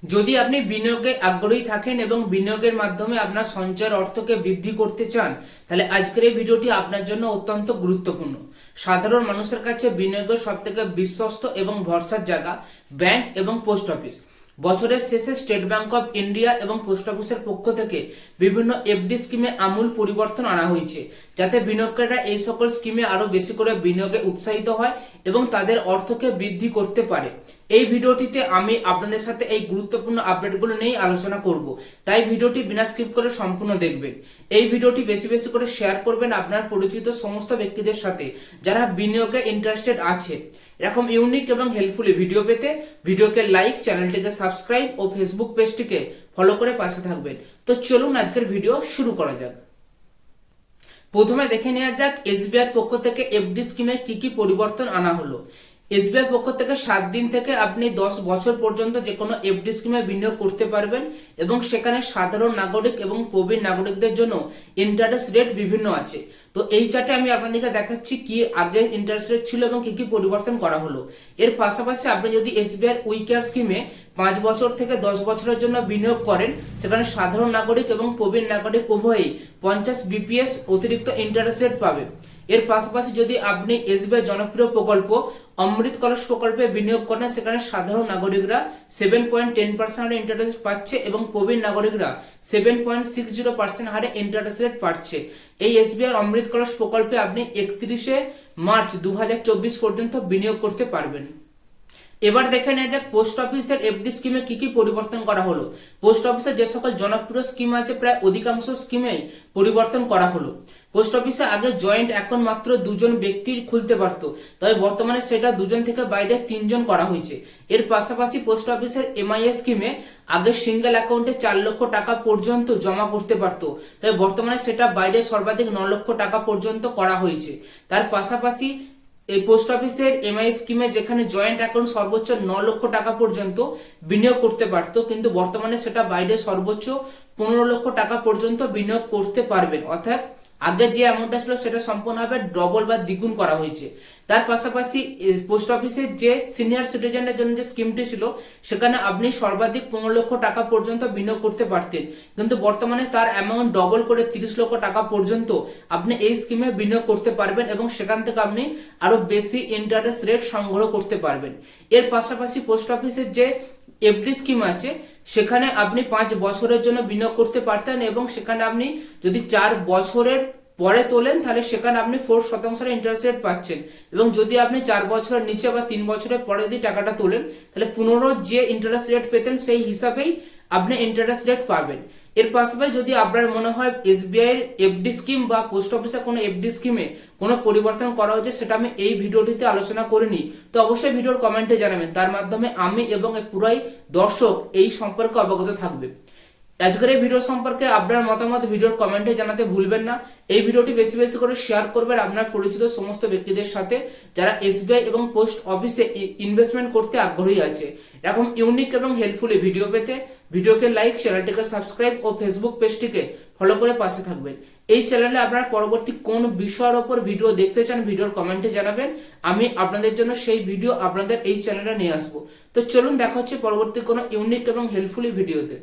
যদি আপনি বিনিয়োগে আগ্রহী থাকেন এবং বিনিয়োগের মাধ্যমে আপনার সঞ্চয়ের অর্থকে বৃদ্ধি করতে চান, তাহলে আজকের এই ভিডিওটি আপনার জন্য অত্যন্ত গুরুত্বপূর্ণ। সাধারণ মানুষের কাছে বিনিয়োগের সবথেকে বিশ্বস্ত এবং ভরসার জায়গা ব্যাংক এবং পোস্ট অফিস। বছরের শেষে স্টেট ব্যাংক অফ ইন্ডিয়া এবং পোস্ট অফিসের পক্ষ থেকে বিভিন্ন এফডি স্কিমে আমূল পরিবর্তন আনা হয়েছে, যাতে বিনিয়োগকারীরা এই সকল স্কিমে আরো বেশি করে বিনিয়োগে উৎসাহিত হয় এবং তাদের অর্থকে বৃদ্ধি করতে পারে। এই ভিডিওটিতে আমি আপনাদের সাথে এই গুরুত্বপূর্ণ আপডেটগুলো নিয়ে আলোচনা করব, তাই ভিডিওটি বিনা স্কিপ করে সম্পূর্ণ দেখবেন। এই ভিডিওটি বেশি বেশি করে শেয়ার করবেন আপনার পরিচিত সমস্ত ব্যক্তিদের সাথে যারা বিনিয়োগে ইন্টারেস্টেড আছে। এরকম ইউনিক এবং হেল্পফুল ভিডিও পেতে ভিডিওকে লাইক, চ্যানেলটিকে সাবস্ক্রাইব ও ফেসবুক পেজটিকে ফলো করে পাশে থাকবেন। তো চলুন আজকের ভিডিও শুরু করা যাক। প্রথমে দেখে নেওয়া যাক এসবিআই পক্ষ থেকে এফডি স্কিমে কি কি পরিবর্তন আনা হলো। এসবিআই পক্ষ থেকে 7 দিন থেকে আপনি 10 বছর পর্যন্ত যে কোনো এফডি স্কিমে বিনিয়োগ করতে পারবেন এবং সেখানে সাধারণ নাগরিক এবং প্রবীণ নাগরিকদের জন্য ইন্টারেস্ট রেট বিভিন্ন আছে। তো এই চার্টে আমি আপনাদেরকে দেখাচ্ছি কি আগে ইন্টারেস্ট রেট ছিল এবং কি কি পরিবর্তন করা হলো। এর পাশাপাশি আপনি যদি এসবিআই উইকেয়ার স্কিমে 5 বছর থেকে 10 বছরের জন্য বিনিয়োগ করেন, সেখানে সাধারণ নাগরিক এবং প্রবীণ নাগরিক উভয়ই 50 বিপিএস অতিরিক্ত ইন্টারেস্ট রেট পাবে। এর পাশাপাশি যদি আপনি এসবিআই জনপ্রিয় প্রকল্প অমৃত কলস প্রকল্পে বিনিয়োগ করেন, সেখানে সাধারণ নাগরিকরা 7.10% হারে ইন্টারেস্ট পাচ্ছে এবং প্রবীণ নাগরিকরা 7.60% হারে ইন্টারেস্ট রেট পাচ্ছে। এই এসবিআই অমৃত কলস প্রকল্পে আপনি 31শে মার্চ 2024 পর্যন্ত বিনিয়োগ করতে পারবেন। এবার দেখে নেওয়া যাক পোস্ট অফিসের এফডি স্কিমে কি কি পরিবর্তন করা হলো। পোস্ট অফিসের যে সকল জনপ্রিয় স্কিম আছে প্রায় অধিকাংশ স্কিমেই পরিবর্তন করা হলো। পোস্ট অফিসে আগে জয়েন্ট অ্যাকাউন্ট মাত্র 2 জন ব্যক্তি খুলতে পারতো, তবে বর্তমানে সেটা 2 জন থেকে বাইরে 3 জন করা হয়েছে। এর পাশাপাশি পোস্ট অফিসের এমআইএস স্কিমে আগে সিঙ্গেল অ্যাকাউন্টে 4 লক্ষ টাকা পর্যন্ত জমা করতে পারতো, তবে বর্তমানে সেটা বাইরে সর্বাধিক 9 লক্ষ টাকা পর্যন্ত করা হয়েছে। তার পাশাপাশি এই পোস্ট অফিসের এমআই স্কিমে যেখানে জয়েন্ট অ্যাকাউন্ট সর্বোচ্চ 9 লক্ষ টাকা পর্যন্ত বিনিয়োগ করতে পারতো, কিন্তু বর্তমানে সেটা বাইরে সর্বোচ্চ 15 লক্ষ টাকা পর্যন্ত বিনিয়োগ করতে পারবেন। অর্থাৎ আগের যে অ্যামাউন্টটা ছিল সেটা সম্পূর্ণভাবে ডবল বা দ্বিগুণ করা হয়েছে। তার পাশাপাশি পোস্ট অফিসের যে সিনিয়র সিটিজেনদের জন্য যে স্কিমটি ছিল, সেখানে আপনি সর্বাধিক 15 লক্ষ টাকা পর্যন্ত বিনিয়োগ করতে পারতেন, কিন্তু বর্তমানে তার অ্যামাউন্ট ডবল করে 30 লক্ষ টাকা পর্যন্ত আপনি এই স্কিমে বিনিয়োগ করতে পারবেন এবং সেখান থেকে আপনি আরো বেশি ইন্টারেস্ট রেট সংগ্রহ করতে পারবেন। এর পাশাপাশি পোস্ট অফিসের যে এফডি স্কিম আছে, সেখানে আপনি 5 বছরের জন্য বিনিয়োগ করতে পারতেন এবং সেখানে আপনি যদি 4 বছরের পরে তোলেন তাহলে সেখানে আপনি 4% ইন্টারেস্ট রেট পাচ্ছেন, এবং যদি আপনি 4 বছরের নিচে বা 3 বছরের পরে যদি টাকাটা তোলেন তাহলে পুনরায় যে ইন্টারেস্ট রেট পেতেন সেই হিসাবেই আপনি ইন্টারেস্ট রেট পাবেন। এর পাশাপাশি যদি আপনার মনে হয় এসবিআই এর এফডি স্কিম বা পোস্ট অফিসের কোনো এফডি স্কিমে কোনো পরিবর্তন করা হয়েছে, সেটা আমি এই ভিডিওটিতে আলোচনা করিনি, তো অবশ্যই ভিডিওর কমেন্টে জানাবেন। তার মাধ্যমে আমি এবং পুরাই দর্শক এই সম্পর্কে অবগত থাকবে। আজকের এই ভিডিও সম্পর্কে আপনার মতামত ভিডিওর কমেন্টে জানাতে ভুলবেন না। এই ভিডিওটি বেশি বেশি করে শেয়ার করবেন আপনার পরিচিত সমস্ত ব্যক্তিদের সাথে যারা এসবিআই এবং পোস্ট অফিসে ইনভেস্টমেন্ট করতে আগ্রহী আছে। এরকম ইউনিক এবং হেল্পফুল ভিডিও পেতে ভিডিওকে লাইক, চ্যানেলটিকে সাবস্ক্রাইব ও ফেসবুক পেজটিকে ফলো করে পাশে থাকবেন। এই চ্যানেলে আপনার পরবর্তী কোন বিষয়ের উপর ভিডিও দেখতে চান ভিডিওর কমেন্টে জানাবেন, আমি আপনাদের জন্য সেই ভিডিও আপনাদের এই চ্যানেলে নিয়ে আসবো। তো চলুন দেখা হচ্ছে পরবর্তী কোনো ইউনিক এবং হেল্পফুল ভিডিওতে।